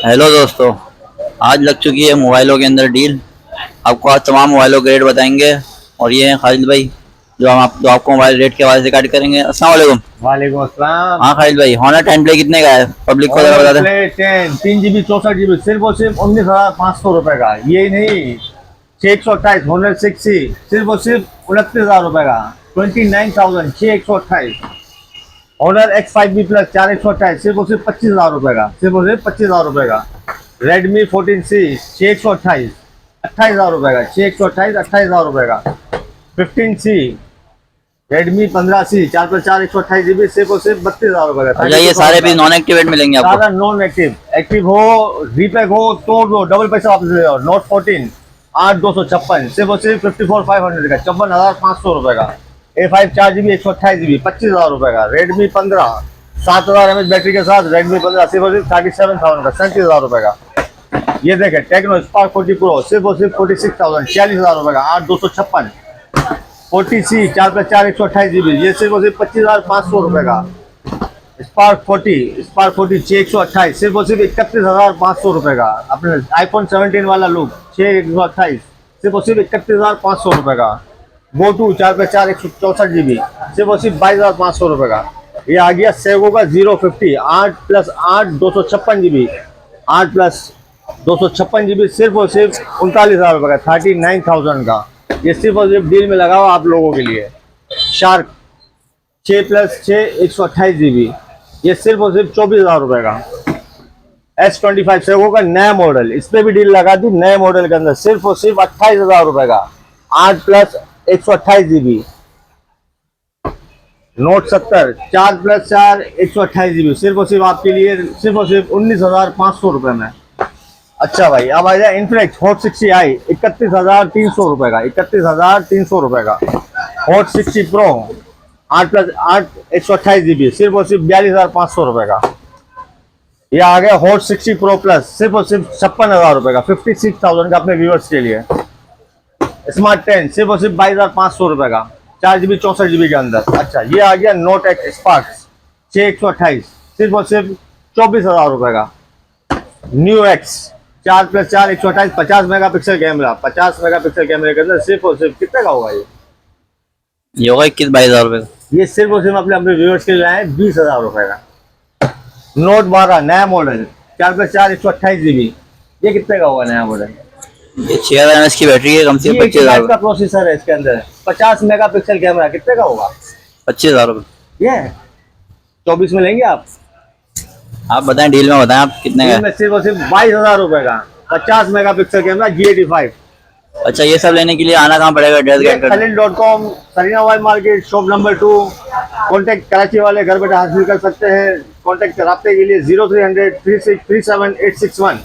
Hello दोस्तों, आज लग चुकी है मोबाइलों के अंदर डील। आपको आज तमाम मोबाइलों के रेट बताएंगे और ये हैं खालिद भाई जो आपको मोबाइल रेट के हवाले से गाइड करेंगे। अस्सलाम वालेकुम। वालेकुम अस्सलाम। हाँ खालिद भाई, हॉनर 10 प्ले कितने का है? पब्लिक को जरा बता दें। प्ले 10 3 GB 64 GB सिर्फ और सिर्फ 19,500 रुपए का। ये नहीं 628 हॉनर 6C सिर्फ और सिर्फ 29,000 रुपए का। 29,628 हॉनर X5B प्लस 4128 सिर्फ और सिर्फ 25,000 रुपए का। सिर्फ और सिर्फ 25,000 रुपए का। रेडमी 14C 628 28,000 रुपए का। 628 28,000 रुपए का। 15C रेडमी 15C 4+4 128 GB सिर्फ और सिर्फ 32,000 रुपए का। अच्छा, ये सारे भी नॉन एक्टिवेट मिलेंगे आपको? सारा नॉन एक्टिव। एक्टिव हो, रीपैक हो, तोड़ दो, डबल पैसा वापस ले जाओ। नोट 14 8,256 सिर्फ और सिर्फ 54,500 का। 54,500 रुपए का। A5 4GB 128 GB 25,000 रुपए का। रेडमी 15 7,000 mAh बैटरी के साथ रेडमी 15 सिर्फ और सिर्फ 37,000 का। 37,000 रुपए का। ये देखे टेक्नो स्पार्क 40 प्रो सिर्फ और सिर्फ 46,000 46,000 रुपए का। 8,256 40C 4+4 128 GB ये सिर्फ और सिर्फ 25,500 रुपए का। स्पार्क 40 628 सिर्फ और सिर्फ 31,500 रुपए का। अपने iPhone 17 वाला लुक 6/128 सिर्फ और सिर्फ 31,500 रुपए का। GoTo 4+4 164 GB सिर्फ और सिर्फ 22,500 रुपए का। ये आ गया सेगो का 050 8+8 256 GB 8+256 GB सिर्फ और सिर्फ 39,000 रुपए का। 39,000 का। ये सिर्फ और सिर्फ डील में लगा हुआ आप लोगों के लिए। शार्क 6+6 128 GB ये सिर्फ और सिर्फ 24,000 रुपए का। S25 सेगो का नया मॉडल, इस पे भी डील लगा दी नए मॉडल के अंदर सिर्फ और सिर्फ 28,000 रुपए का। 8+128 GB। नोट 70 4+4 128 GB सिर्फ और सिर्फ आपके लिए सिर्फ और सिर्फ 19,500 रुपए में। अच्छा भाई, अब आ जाए इन्फिनिक्स हॉट 60i 31,300 रुपए का। 31,300 रुपए का। हॉट 60 प्रो 8+8 128 GB सिर्फ और सिर्फ 42,500 रुपए का। ये आ गया हॉट 60 प्रो प्लस सिर्फ और सिर्फ 56,000 रुपए का। 56,000 का अपने व्यूअर्स के लिए। स्मार्ट 10 सिर्फ और सिर्फ 22,500 रुपए का। 4GB 64 GB के अंदर। अच्छा, ये आ गया नोट एक्स स्पार्क 6/128 सिर्फ और सिर्फ 24,000 रुपए का। New x 4+4 128 50 megapixel camera 50 megapixel कैमरे के अंदर सिर्फ और सिर्फ कितने का होगा ये होगा 21-22,000 रुपए का। ये सिर्फ और सिर्फ अपने अपने व्यूअर्स के लिए आए 20,000 रुपए का। नोट 12 नया मॉडल 4+4 128 GB ये कितने का होगा नया मॉडल? ये 6,000 mAh की बैटरी है, कम से कम 25,000 का प्रोसेसर है इसके अंदर। 50 मेगापिक्सल कैमरा कितने का होगा? 25,000 रुपए। ये 24 में लेंगे आप बताएं, डील में बताएं आप कितने का? सिर्फ और सिर्फ 22,000 रुपए का। 50 मेगापिक्सल कैमरा G85। अच्छा, ये सब लेने के लिए आना कहाँ पड़ेगा? एड्रेस गाइड कर। Khalil.com Sarina Y market shop number 2। Contact Karachi वाले घर बैठे हासिल कर सकते हैं। कॉन्टेक्ट राब्ते के लिए 0300 3637 861।